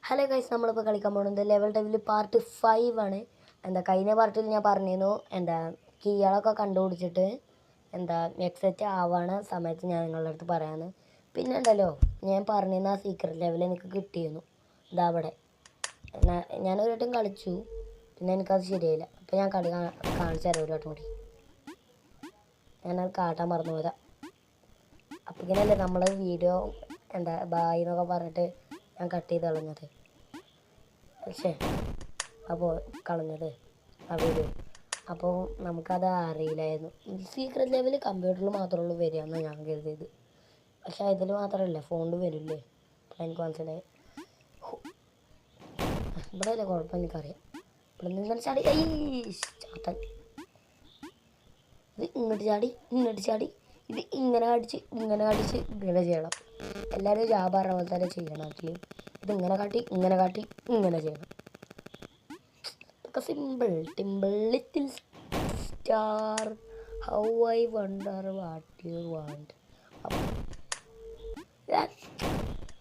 Hello guys, നമ്മളിപ്പോൾ കളിക്കാൻ പോകുന്നത് ലെവൽ ഡെവിൽ പാർട്ട് 5 ആണ്. കഴിഞ്ഞ പാർട്ടിൽ ഞാൻ പറഞ്ഞിരുന്നു കീകളൊക്കെ കണ്ടുപിടിച്ചിട്ട് എക്സെറ്റ് ആവാണ് സമയത്ത് ഞാൻ നിങ്ങളുടെ അടുത്ത് പറയാമെന്ന്. പിന്നെ ഉണ്ടല്ലോ, ഞാൻ പറഞ്ഞിരുന്ന ആ സീക്രട്ട് ലെവൽ എനിക്ക് കിട്ടിയിരുന്നു. അവിടെ ഞാനൊരു വട്ടം കളിച്ചു, പിന്നെ എനിക്കത് ശരിയായില്ല. അപ്പോൾ ഞാൻ കളി കാണിച്ചു തരാം ഒരു വട്ടം കൂടി. ഞാനത് കാട്ടാൻ മറന്നു പോയതാ. അപ്പം ഇങ്ങനെയല്ലേ നമ്മൾ വീഡിയോ ബായ് എന്നൊക്കെ പറഞ്ഞിട്ട് ഞാൻ കട്ട് ചെയ്ത് കളഞ്ഞത്. പക്ഷേ അപ്പോൾ കളഞ്ഞത് ആ വീഡിയോ. അപ്പോൾ നമുക്കത് അറിയില്ലായിരുന്നു. സീക്രട്ട് ലെവൽ കമ്പ്യൂട്ടറിൽ മാത്രമേ ഉള്ളൂ വരികയെന്ന് ഞാൻ കരുതിയത്. പക്ഷേ ഇതിൽ മാത്രമല്ല, ഫോണിൽ വരില്ലേ. അപ്പോൾ എനിക്ക് മനസ്സിലായി. ഇവിടെ അല്ലേ കുഴപ്പം, എനിക്കറിയാം. ഇവിടെ നിന്ന് ചാടി ചാത്തൻ. ഇത് ഇങ്ങോട്ട് ചാടി ഇത് ഇങ്ങനെ അടിച്ച് ഇങ്ങനെ ചെയ്യണം. എല്ലാവരും ജാബാറ പോലെ തന്നെ ചെയ്യണം. ഇത് ഇങ്ങനെ കാട്ടി ഇങ്ങനെ ചെയ്യണം. ഇതൊക്കെ സിമ്പിൾ. ടിമ്പിൾ little star, how I wonder what you want.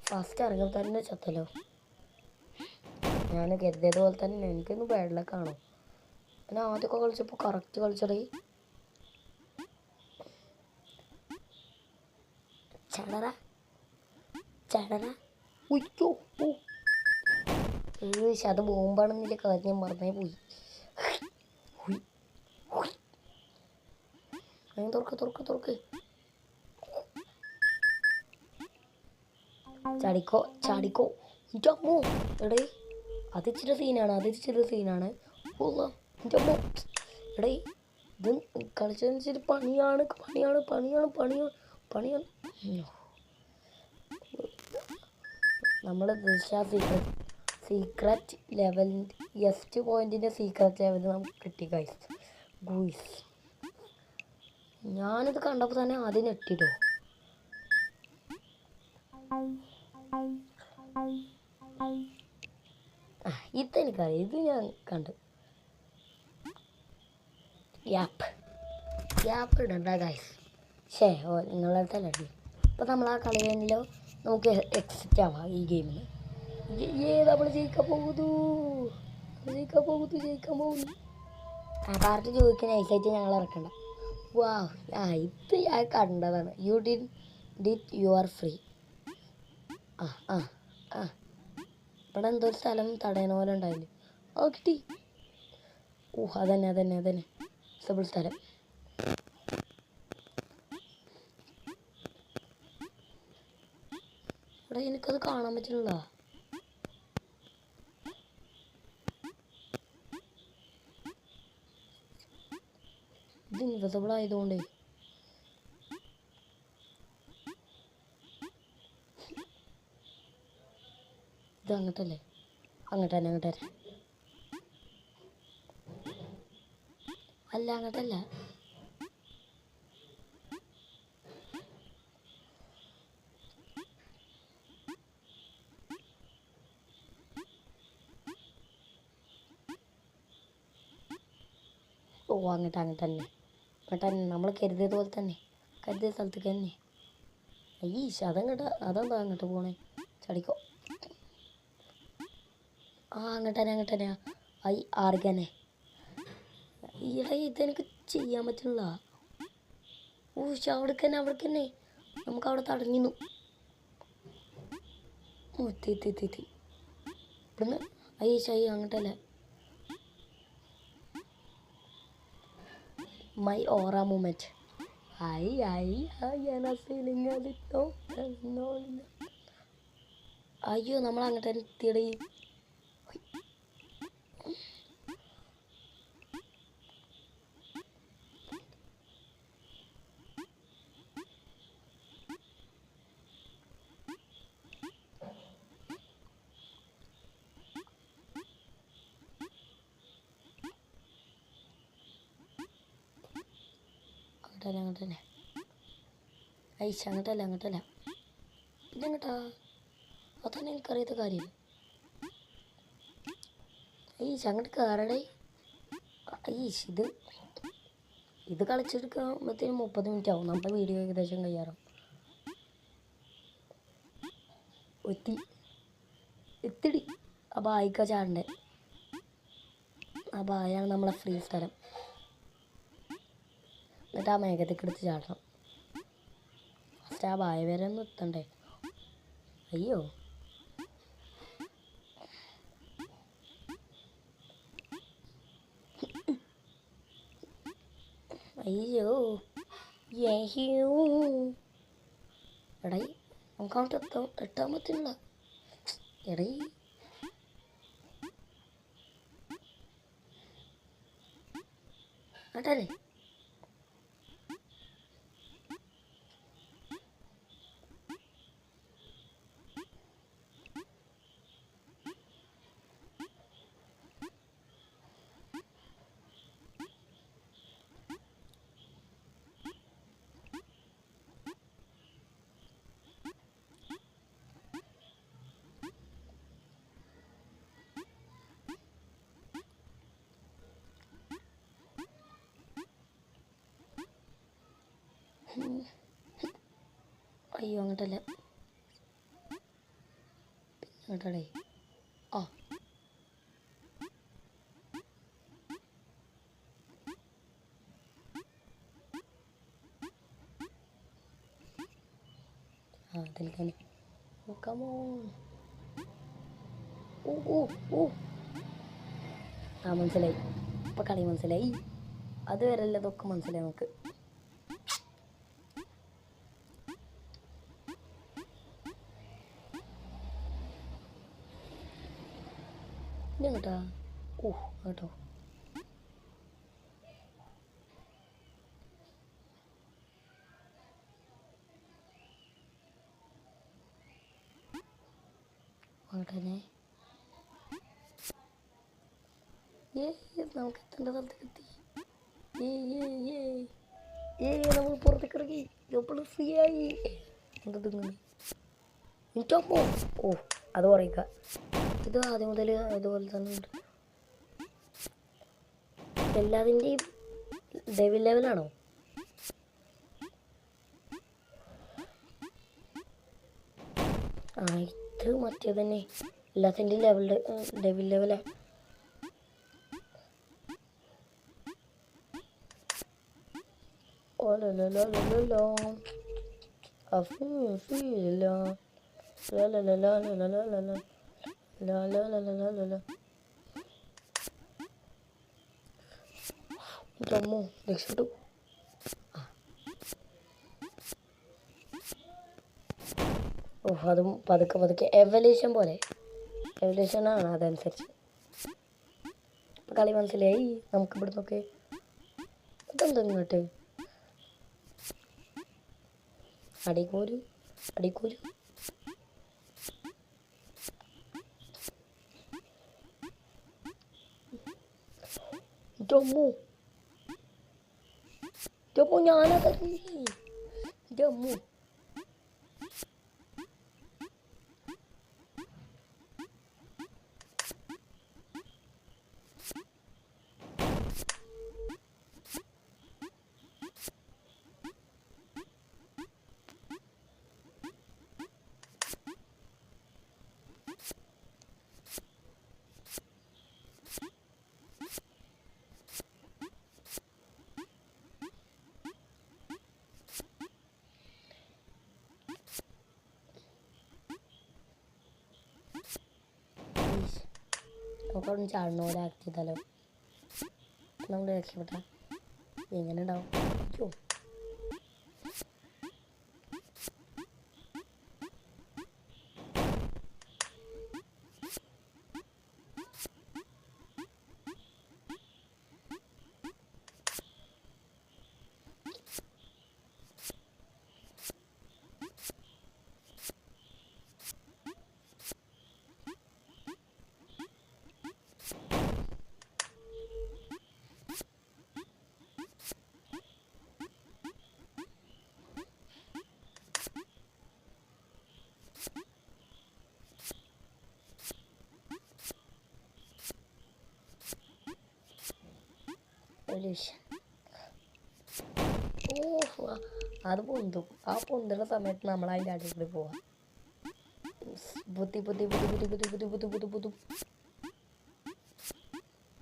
First ഇറങ്ങുമ്പോൾ തന്നെ ചത്തല്ലോ. ഞാൻ കരുതിയത് പോലെ തന്നെ എനിക്കൊന്ന് വെള്ളക്കാണോ. ഞാൻ ആദ്യമൊക്കെ കളിച്ചപ്പോൾ കറക്റ്റ് കളിച്ചടേ. ചടറ ഉയ്യോ. അത് ബോംബാണെന്നില്ല കാര്യം ഞാൻ മറന്നേ പോയി. തുറക്ക് ചാടിക്കോ ഇറ്റമ്മോ. എടേ അത് ഇച്ചിരി സീനാണ്. എടേ ഇത് കളിച്ചതിന് പണിയാണ്. നമ്മൾ സീക്രറ്റ് ലെവൽ എസ്റ്റ് പോയിന്റിൻ്റെ സീക്രറ്റ് ലെവൽ നമുക്ക് കിട്ടി ഗൈസ്. ഞാനിത് കണ്ടപ്പോൾ തന്നെ ആദ്യം ഞെട്ടിട്ടോ. ഇതെനിക്കറിയാം, ഇത് ഞാൻ കണ്ടു. ഗ്യാപ്പ് ഇടണ്ട ഗൈസ്. നിങ്ങളുടെ അടുത്തല്ലേ. ഇപ്പം നമ്മൾ ആ കളി കഴിഞ്ഞല്ലോ, നമുക്ക് എക്സിറ്റ് ആവാം ഈ ഗെയിമിൽ. നമ്മൾ ജയിക്കാൻ പോകുന്നു. ആ പാർട്ടി ചോദിക്കാൻ നൈസായിട്ട് ഞങ്ങൾ ഇറക്കണ്ട. ഇത് ഞാൻ കണ്ടതാണ്. You are free. ഇവിടെ എന്തോ ഒരു സ്ഥലം തടയണ പോലെ ഉണ്ടായില്ലേ. കിട്ടി. അതന്നെ സിമ്പിൾ സ്ഥലം. ഇവിടെ എനിക്കത് കാണാൻ പറ്റില്ല. ഇത് ഇൻവിസിബിൾ ആയതുകൊണ്ട് ഇത് അങ്ങോട്ടല്ലേ. അങ്ങോട്ടല്ല അങ്ങോട്ടല്ല. അങ്ങോട്ട് തന്നെ നമ്മൾ കരുതിയത് പോലെ തന്നെ, കരുതിയ സ്ഥലത്തേക്ക് തന്നെ. അതെന്താ അങ്ങോട്ട് പോണേ. ചടിക്കോ. അങ്ങോട്ടന്നെ ആർക്കന്നെ. ഇതെനിക്ക് ചെയ്യാൻ പറ്റില്ല. അവിടേക്കന്നെ നമുക്ക് അവിടെ തടഞ്ഞു. എത്തി ഇവിടുന്ന് അങ്ങോട്ടല്ല. My aura moment. അയ്യോ, നമ്മൾ അങ്ങോട്ട് എത്തിയടേ. അങ്ങോട്ടല്ല. അങ്ങോട്ടല്ല. ഇതെങ്ങട്ടാ? അതന്നെ എനിക്കറിയാത്ത കാര്യം. അങ്ങോട്ട് കയറടേ. ഇത് കളിച്ചെടുക്കുമ്പോഴത്തേനും 30 മിനിറ്റ് ആവും. നമ്മുടെ വീഡിയോ ഏകദേശം കഴിയാറും. എത്തിടി ആ ബായിക്ക ചാടണ്ടേ. ആ ബായാണ് നമ്മളെ ഫ്രീ സ്ഥലം. എന്നിട്ട് ആ മേഘത്തേക്ക് എടുത്ത് ചാടണം. ഫസ്റ്റ് ആ ബായ വരെ ഒന്ന് എത്തണ്ടേ. അയ്യോ അയ്യോ എടൈ നമുക്ക് അങ്ങോട്ട് എത്താൻ പറ്റില്ല. എടൈ കേട്ടല്ലേ. അയ്യോ അങ്ങോട്ടല്ല, അങ്ങോട്ടടേ. ആ അതിൽ തന്നെ നോക്കാമോ. ഓ ഓ ഓ ആ മനസ്സിലായി, ഇപ്പം കളി മനസ്സിലായി. അതുവരെ അല്ല ഇതൊക്കെ മനസ്സിലായി നമുക്ക്. ഇനി കേട്ടാ. ഓ കേട്ടോ. അങ്ങോട്ടന്നെ നമുക്ക് എത്തേണ്ട സ്ഥലത്തേക്ക് എത്തി. നമ്മൾ പുറത്തേക്ക് ഇറങ്ങി. നമ്മൾ ഫ്രീ ആയി. എന്തങ്ങനെ എനിക്കപ്പോ. ഓ അത് പറയിക്ക. ഇത് ആദ്യം മുതൽ ഇതുപോലെ തന്നെ ഉണ്ട്. എല്ലാതിൻ്റെയും ഡെവിൽ ലെവലാണോ? ആ ഇത് മറ്റേ തന്നെ എല്ലാത്തിൻ്റെയും devil ലെവലാ. Oh la la la la la la I feel la la la la la la la la la la la la la la la la. ഇതമ്മോ രക്ഷപ്പെട്ടു. ഓ അതും പതുക്കെ പതുക്കെ എവല്യൂഷൻ പോലെ. എവല്യൂഷനാണ് അതനുസരിച്ച്. ഇപ്പം കളി മനസ്സിലായി നമുക്ക് ഇവിടുന്നൊക്കെ. ഇതെന്താ ഇങ്ങോട്ട് അടിക്കൂരു അടിക്കൂരു. ജമ്മു ജമ്മു ഞാനതല്ലേ ജമ്മു. നമുക്കവിടെ ചാടണ പോലെ ആക്ട് ചെയ്താലോ. നമ്മൾ രക്ഷപ്പെട്ട എങ്ങനെ ഉണ്ടാവും. അയ്യോ അത് പൊന്തും. ആ പൊന്തുന്ന സമയത്ത് നമ്മൾ അതിൻ്റെ അടിയിൽ കൂടി പോവാം. പൊത്തി പൊത്തി പൊത്തി പൊത്തി പൊത്തി പൊത്തി പൊത്തി പൊത്തി പൊത്തും.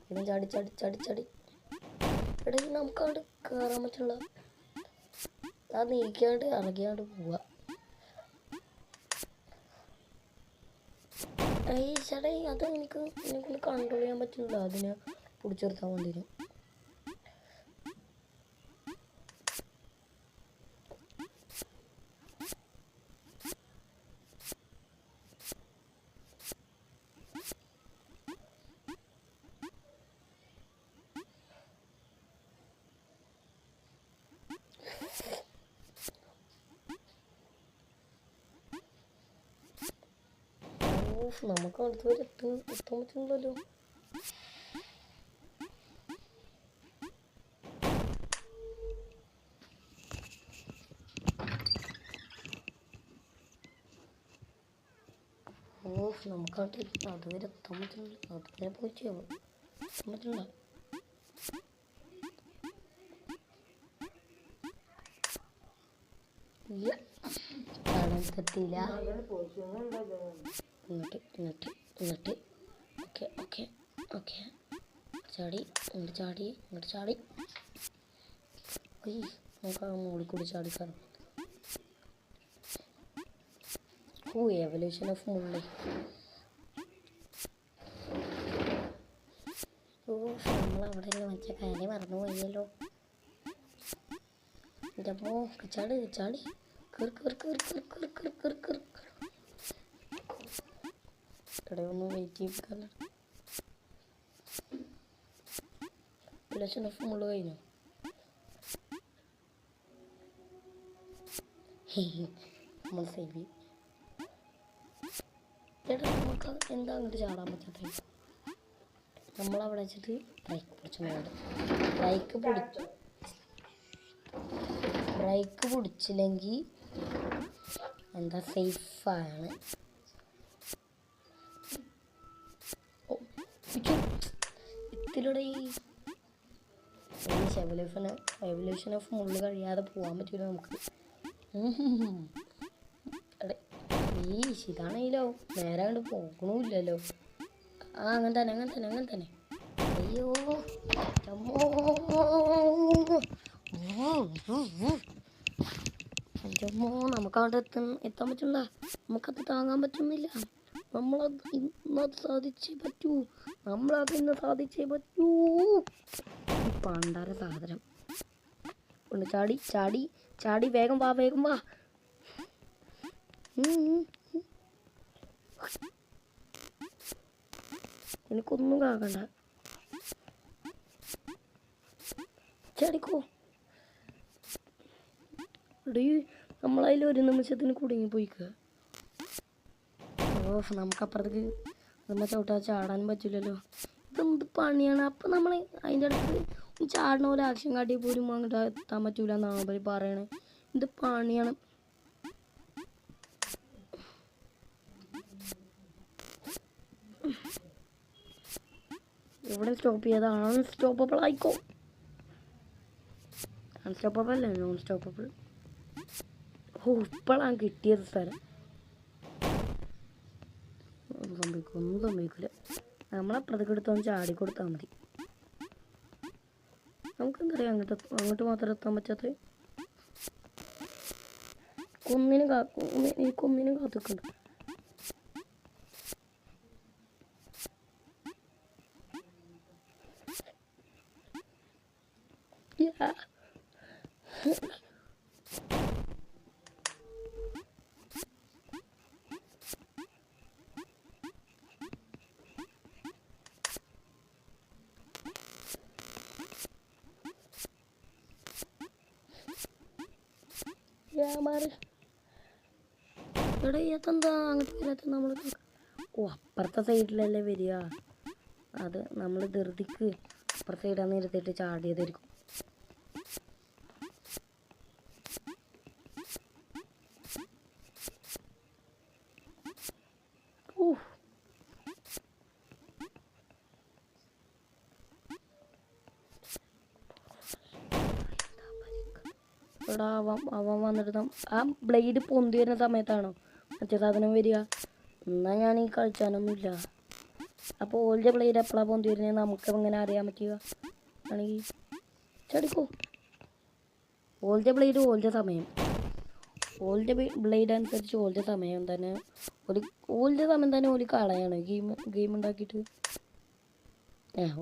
പിന്നെ ചാടി ചാടി ചാടി ചാടി. എടാ നമുക്കവിടെ കയറാൻ പറ്റുള്ള അത് നീക്കാണ്ട് ഇറങ്ങിയാണ്ട് പോവാ. ചേട്ടാ അത് എനിക്കൊന്ന് കൺട്രോൾ ചെയ്യാൻ പറ്റില്ല. അതിനെ പിടിച്ചെടുത്താൽ വേണ്ടി. നമുക്ക് അടുത്ത് വരെ എത്താൻ പറ്റുന്നില്ലല്ലോ. നമുക്കവിടെ അതുവരെ എത്താൻ പറ്റുന്നില്ല. അതുവരെ പോയി ചെയ്യാൻ പറ്റില്ല. എത്തിയില്ല. എന്നിട്ട് ഓക്കെ ഓക്കെ ഓക്കെ ചാടി ഇങ്ങോട്ട് ചാടി ഇങ്ങോട്ട് ചാടി. നമുക്ക് ആ മുകളിൽ കൂടി ചാടി കയറും. എവല്യൂഷൻ ഓഫ് മുള്ളി. നമ്മളവിടെ മറ്റേ കാര്യം മറന്നു പോയല്ലോ. എൻ്റെ അമ്മോ ചാടി ചാടി ഇവിടെ ഒന്ന് വെയിറ്റ് ചെയ്യിപ്പിക്കാല്ലോ. എവല്യൂഷൻ ഓഫ് മുള്ളു കഴിഞ്ഞു. നമ്മൾ സേവ് ചെയ്യും. ചേട്ടാ നമുക്ക് എന്താ അങ്ങോട്ട് ചാടാൻ പറ്റാത്ത? നമ്മളവിടെ വെച്ചിട്ട് ബ്രേക്ക് പിടിച്ചു പോകണം. ബ്രേക്ക് പിടിച്ചില്ലെങ്കിൽ എന്താ സേഫാണ്. ഇതിലൂടെ ഈ എവല്യൂഷൻ ഓഫ് മുള്ളു കഴിയാതെ പോകാൻ പറ്റില്ല നമുക്ക്. ഇതാണെങ്കിലോ നേരെ കണ്ട് പോകണമില്ലല്ലോ. അങ്ങനെ തന്നെ. അയ്യോ അമ്മോ നമുക്കവിടെ എത്താൻ പറ്റില്ല. നമുക്കത് താങ്ങാൻ പറ്റുന്നില്ല. നമ്മളത് ഇന്ന് സാധിച്ചേ പറ്റൂ. ഈ പണ്ടാര സാധനം ഒന്ന് ചാടി ചാടി ചാടി വേഗം വാ. എനിക്കൊന്നും കാക്കണ്ട. ചാടിക്കോ. നമ്മളതിൽ ഒരു നിമിഷത്തിന് കുടുങ്ങി പോയിക്കുക. നമുക്കപ്പുറത്തേക്ക് നമ്മൾ ചാടാനും പറ്റില്ലല്ലോ. ഇതെന്ത് പണിയാണ്. അപ്പം നമ്മൾ അതിൻ്റെ അടുത്ത് ചാടണ പോലെ ആക്ഷൻ കാട്ടി പോലും അങ്ങോട്ട് എത്താൻ പറ്റൂല എന്നാണ് അവർ പറയണേ. ഇത് പണിയാണ്. ഇവിടെ സ്റ്റോപ്പ് ചെയ്ത് അൺസ്റ്റോപ്പബിൾ ആയിക്കോ. അൺസ്റ്റോപ്പബിൾ അല്ലേ, നോൺ സ്റ്റോപ്പബിൾ. ഇപ്പോഴാണ് കിട്ടിയത് സ്ഥലം. ഒന്നും സംഭവിക്കില്ല. നമ്മളപ്പുറത്തേക്ക് എടുത്തൊന്ന് ചാടിക്കൊടുത്താൽ മതി. നമുക്കെന്താ പറയുക, അങ്ങോട്ട് മാത്രം എത്താൻ പറ്റാത്ത കുന്നിനും കാത്തിക്കണ്ട. എടാ ഇതെന്താ അങ്ങോട്ട് വരാത്ത? നമ്മൾ അപ്പുറത്തെ സൈഡിലല്ലേ വരിക. അത് നമ്മൾ ധൃതിക്ക് അപ്പുറത്തെ സൈഡാന്ന് ഇരുത്തിയിട്ട് ചാടിയതായിരിക്കും. എടാ അവൻ വന്നിട്ട് ആ ബ്ലേഡ് പൊന്തി വരുന്ന സമയത്താണോ മറ്റേ സാധനം വരിക? എന്നാൽ ഞാൻ ഈ കളിച്ചാനൊന്നുമില്ല. അപ്പോൾ ഓൾജ ബ്ലേഡ് എപ്പോഴാണ് പൊന്തി വരുന്നത് നമുക്ക് എങ്ങനെ അറിയാൻ പറ്റുക ആണെങ്കിൽ ചടിക്കോ. ഓൾജ ബ്ലേഡ് ഓൾജ സമയം, ഓൾജ ബ്ലേഡ് അനുസരിച്ച് ഓൾജ സമയം തന്നെ ഓൾജ സമയം തന്നെ ഓല് കളയാണ് ഗെയിം ഉണ്ടാക്കിയിട്ട്.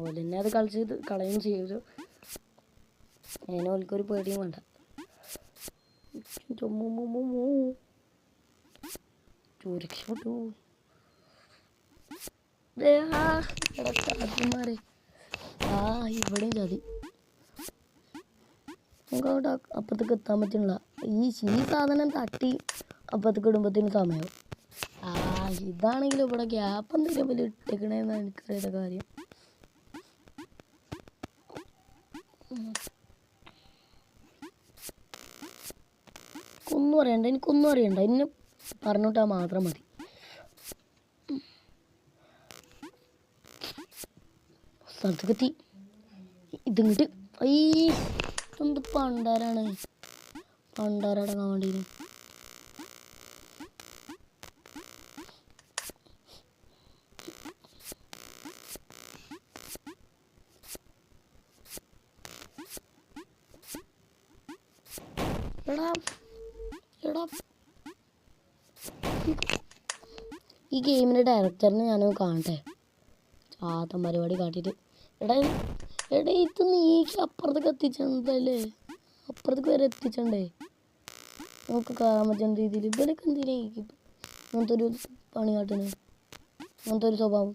ഓല് തന്നെ അത് കളിച്ച് കളയും ചെയ്തു. അങ്ങനെ ഓൽക്കൊരു പേടിയും വേണ്ട. രക്ഷപ്പെട്ടു. മാറി ഇവിടെയും ചതി. നമുക്ക് അവിടെ അപ്പുറത്തേക്ക് എത്താൻ പറ്റുന്നില്ല. ഈ സാധനം തട്ടി അപ്പുറത്തേക്ക് ഇടുമ്പോഴത്തേന് സമയമാവും. ഇതാണെങ്കിലും ഇവിടെ ഗ്യാപ്പ് എന്തെങ്കിലും വലിയ ഇട്ടേക്കണേന്ന് എനിക്കറിയാത്ത കാര്യം. എനിക്കൊന്നും അറിയണ്ട എന്നെ പറഞ്ഞിട്ടാ മാത്രം മതി. സ്ഥലത്തേക്കെത്തി. ഇതിങ്ങോട്ട് എന്ത് പണ്ടാരാണ്, പണ്ടാരടങ്ങാൻ വേണ്ടി. ഈ ഗെയിമിൻ്റെ ഡയറക്ടറിനെ ഞാനൊന്ന് കാണട്ടെ. ചാത്തൻ പരിപാടി കാട്ടിയിട്ട് എടാ ഇത് നീക്കി അപ്പുറത്തേക്ക് എത്തിച്ചല്ലേ, അപ്പുറത്തേക്ക് വരെ എത്തിച്ചണ്ടേ. നമുക്ക് കയറാൻ പറ്റുന്ന രീതിയിൽ ഇവരൊക്കെ എന്തിനാ അങ്ങനത്തെ ഒരു പണി കാട്ടുന്നത്, അങ്ങനത്തെ ഒരു സ്വഭാവം.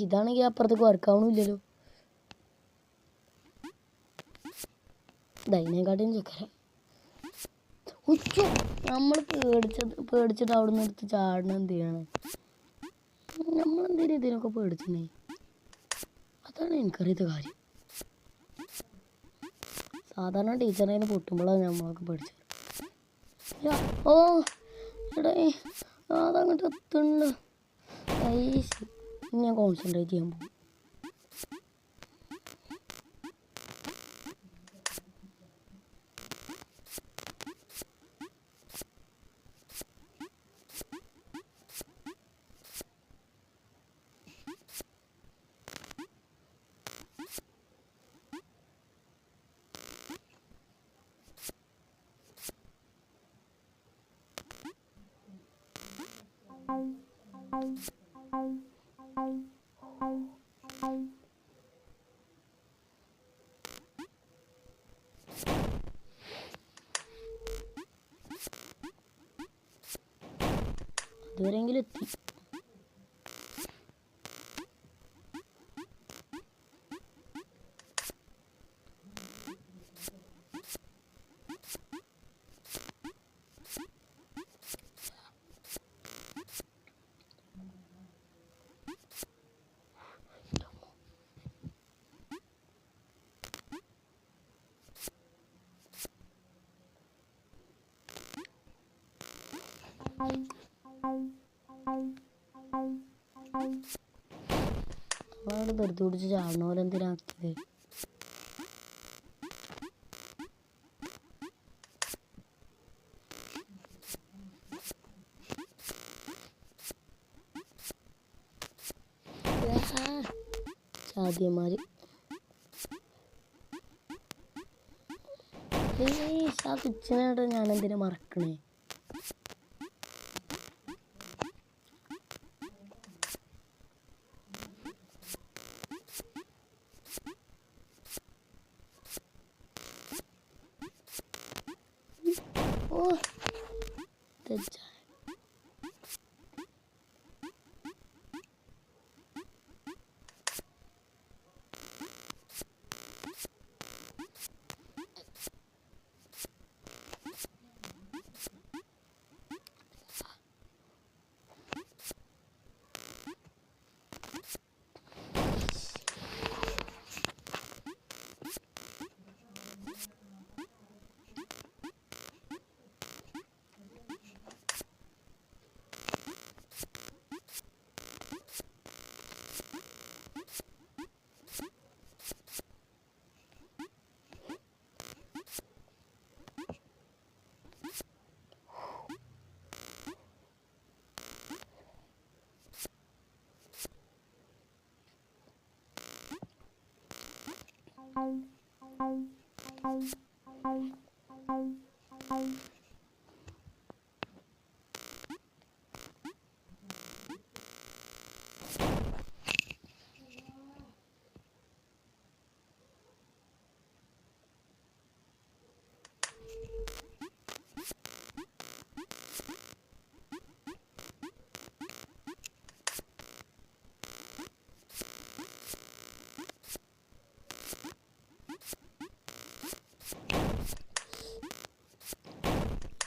ഇതാണെങ്കിൽ അപ്പുറത്തേക്ക് വർക്കാവണില്ലല്ലോ. ഇതിനെക്കാട്ടിയും ചക്കര നമ്മൾ പേടിച്ചിട്ട് അവിടെ നിന്ന് എടുത്ത് ചാടണം. എന്ത് ചെയ്യണം നമ്മളെന്തിനും ഇതിനൊക്കെ പേടിച്ചേ, അതാണ് എനിക്കറിയാത്ത കാര്യം. സാധാരണ ടീച്ചറിനെ പൊട്ടുമ്പോഴാണ് നമ്മളൊക്കെ പേടിച്ചത്. എടാ അതങ്ങോട്ട് എത്തുന്നുണ്ട്. ഞാൻ കോൺസെൻട്രേറ്റ് ചെയ്യാൻ പോകും. ഇതുവരെയെങ്കിലും എത്തി. അവിടെ വെറുതെ പിടിച്ച് ചാടണ പോലെ എന്തിനാക്കിയത്. ചാദ്യന്മാര് ആ സ്വിച്ചിനായിട്ട് ഞാനെന്തിനാ മറക്കണേ. തെറ്റാ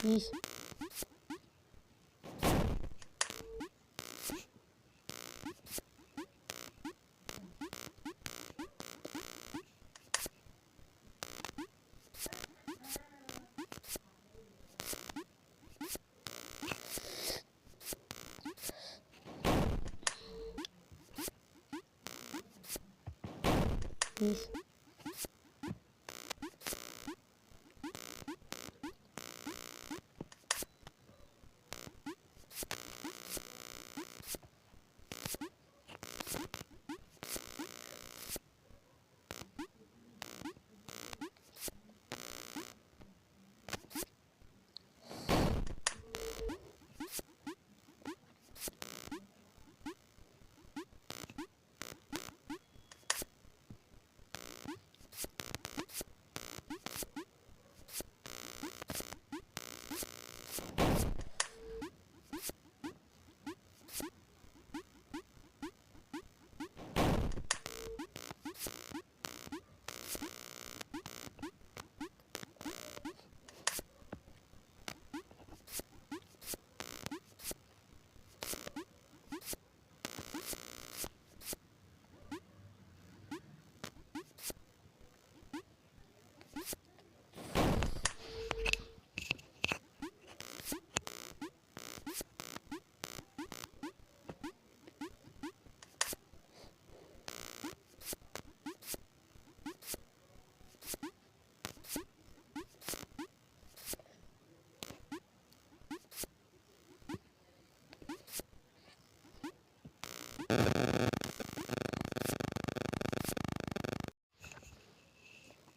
Please. Please.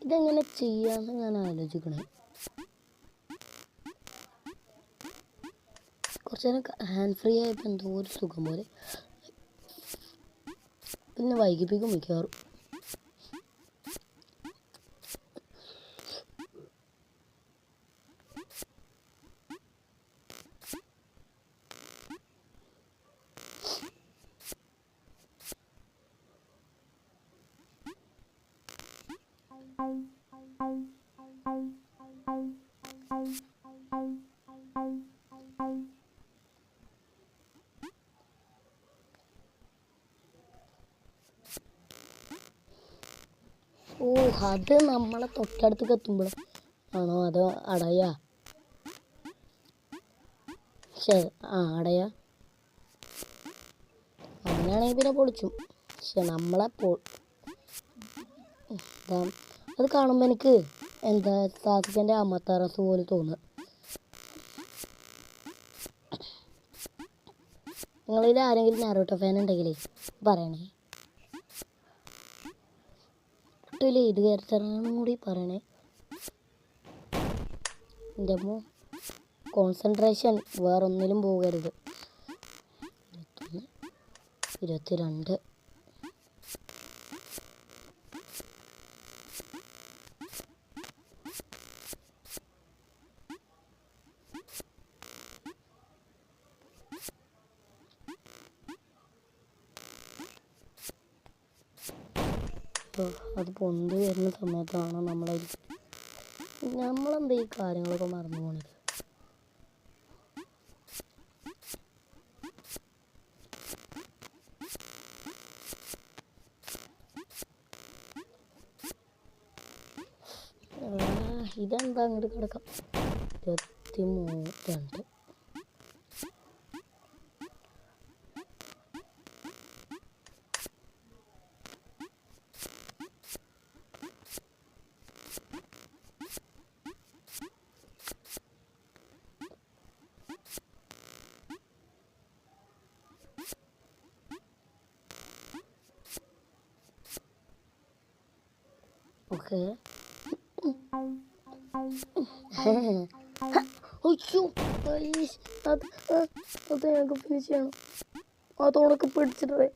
ഇതെങ്ങനെ ചെയ്യാന്ന് ഞാൻ ആലോചിക്കണേ. കുറച്ച് നേരം ഹാൻഡ് ഫ്രീ ആയപ്പോൾ എന്തോ ഒരു സുഖം പോലെ, പിന്നെ വൈകിപ്പിക്കും മിക്കവാറും. ഓ, അത് നമ്മളെ തൊട്ടടുത്തേക്ക് എത്തുമ്പോൾ ആണോ അതോ അടയാ? ശരി, അടയാ. അങ്ങനെയാണെങ്കിൽ പിന്നെ പൊളിച്ചു. പക്ഷെ നമ്മളെ അത് കാണുമ്പോൾ എനിക്ക് എന്താ സാധിക്കൻ്റെ അമ്മത്താറസ് പോലെ തോന്നുക. നിങ്ങളിൽ ആരെങ്കിലും നാരുട്ടോ ഫാൻ ഉണ്ടെങ്കിലേ പറയണേ. ഏത് ക്യാരക്ടറാണെന്നും കൂടി പറയണേ. എൻ്റെ അമ്മ കോൺസെൻട്രേഷൻ വേറൊന്നിലും പോകരുത്. 22. അത് പൊന്തി വരുന്ന സമയത്താണ് നമ്മളെന്താ ഈ കാര്യങ്ങളൊക്കെ മറന്നു പോണത്. ഇതെന്താ അങ്ങോട്ട് കിടക്കാം. 23. അയ്യോ അത് അത് ഞങ്ങൾക്ക് ഫിനിഷ് ചെയ്യണം. അതോടൊക്കെ പിടിച്ചിട്ടേ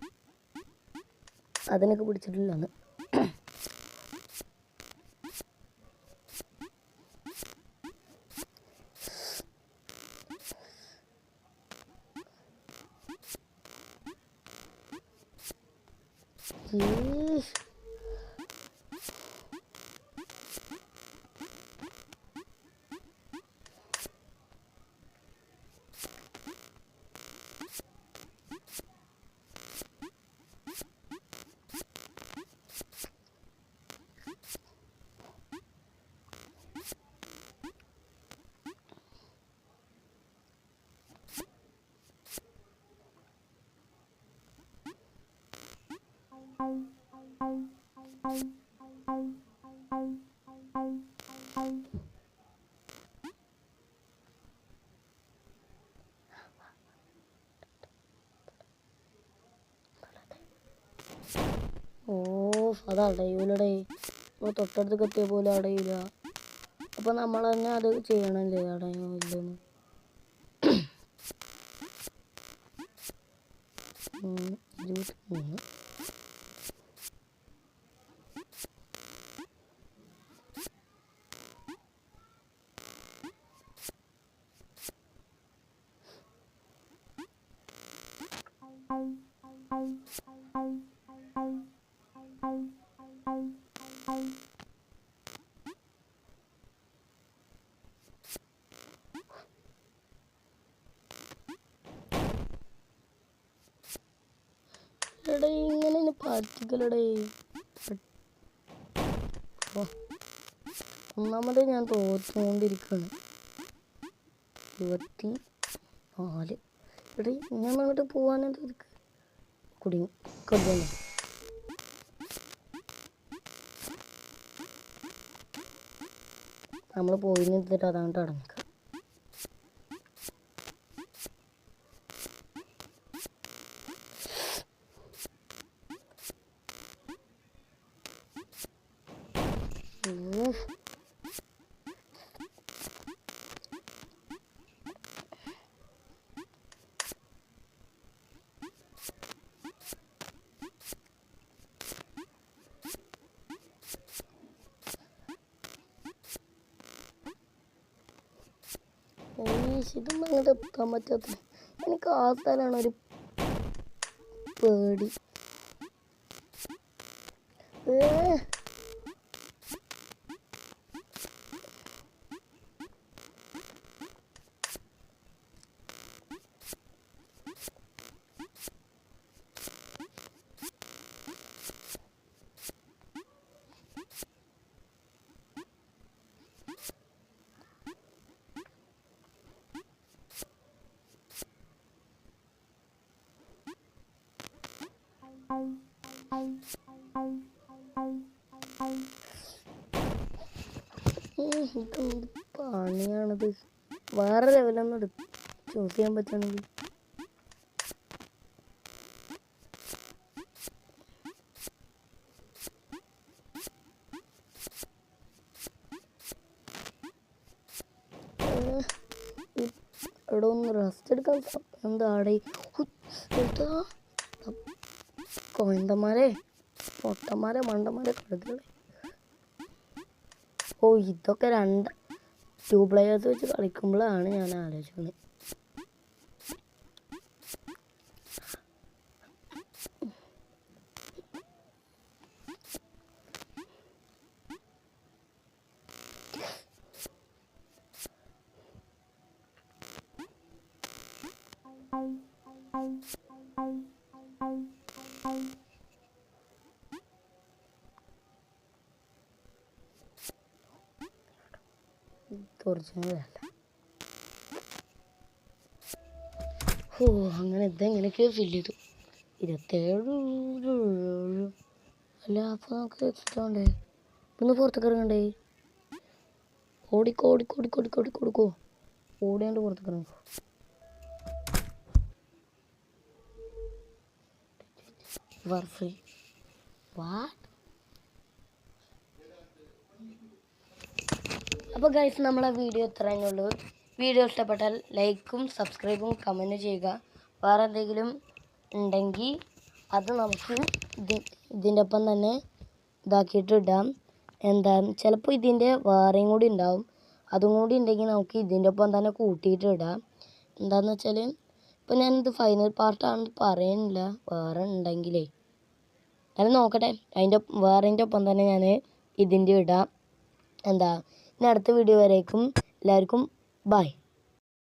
അതിനൊക്കെ പിടിച്ചിട്ടില്ലാന്ന്. ഓ അത് അടയൂലടേ. നമ്മൾ തൊട്ടടുത്ത് എത്തിയ പോലെ അടയില്ല. അപ്പോൾ നമ്മൾ തന്നെ അത് ചെയ്യണമല്ലേ അടയില്ലെന്ന്. എടേ ഇങ്ങനെ പറ്റിക്കലടേ. ഒന്നാമത് ഞാൻ തോറ്റുകൊണ്ടിരിക്കുകയാണ്. 24. എടേ ഞാൻ അങ്ങോട്ട് പോവാനെന്താ കുടുങ്ങി കൊണ്ടുവന്നു. നമ്മൾ പോയി നിന്നിട്ട് അതാണ്ട് അടങ്ങിക്ക. ഇതൊന്നും അങ്ങോട്ട് എത്താൻ പറ്റാത്ത. എനിക്ക് ആ സ്ഥലമാണ് ഒരു പേടി. ഇതെന്ത് പണിയാണിത്. വേറെ ലെവലൊന്നും ചൂസ് ചെയ്യാൻ പറ്റുകയാണെങ്കിൽ. ഇവിടെ ഒന്ന് റെസ്റ്റ് എടുക്കാൻ എന്താടെ കോയന്തന്മാരെ പൊട്ടന്മാരെ മണ്ടന്മാരെ കളികളെ. ഓ ഇതൊക്കെ 2 പ്ലെയേഴ്സ് വെച്ച് കളിക്കുമ്പോഴാണ് ഞാൻ ആലോചിക്കുന്നത്. ഒറിജിനലല്ല. ഓ അങ്ങനെ ഇതെങ്ങനെയൊക്കെയോ ഫില്ല് ചെയ്തു. 27 അല്ല. അപ്പോൾ നമുക്ക് എക്സിറ്റ് ഒന്ന് പുറത്തേക്ക് ഇറങ്ങണ്ടേ. ഓടിക്കോ ഓടിയാണ്ട് പുറത്തേക്ക് ഇറങ്ങും. വാട്ട് അപ്പോൾ ഗൈസ് നമ്മളെ വീഡിയോ ഇത്രയേ ഉള്ളൂ. വീഡിയോ ഇഷ്ടപ്പെട്ടാൽ ലൈക്കും സബ്സ്ക്രൈബും കമൻറ്റും ചെയ്യുക. വേറെ എന്തെങ്കിലും ഉണ്ടെങ്കിൽ അത് നമുക്ക് ഇതിൻ്റെ ഒപ്പം തന്നെ ഇതാക്കിയിട്ട് ഇടാം. ചിലപ്പോൾ ഇതിൻ്റെ വേറെയും കൂടി ഉണ്ടാവും. അതും കൂടി ഉണ്ടെങ്കിൽ നമുക്ക് ഇതിൻ്റെ ഒപ്പം തന്നെ കൂട്ടിയിട്ട് ഇടാം. എന്താണെന്ന് വെച്ചാൽ ഇപ്പം ഞാനിത് ഫൈനൽ പാർട്ടാണെന്ന് പറയുന്നില്ല. വേറെ ഉണ്ടെങ്കിലേ അത് നോക്കട്ടെ. വേറെൻ്റെ ഒപ്പം തന്നെ ഞാൻ ഇതിൻ്റെ ഇടാം. ഇനി അടുത്ത വീഡിയോ വരേക്കും എല്ലാവർക്കും ബൈ.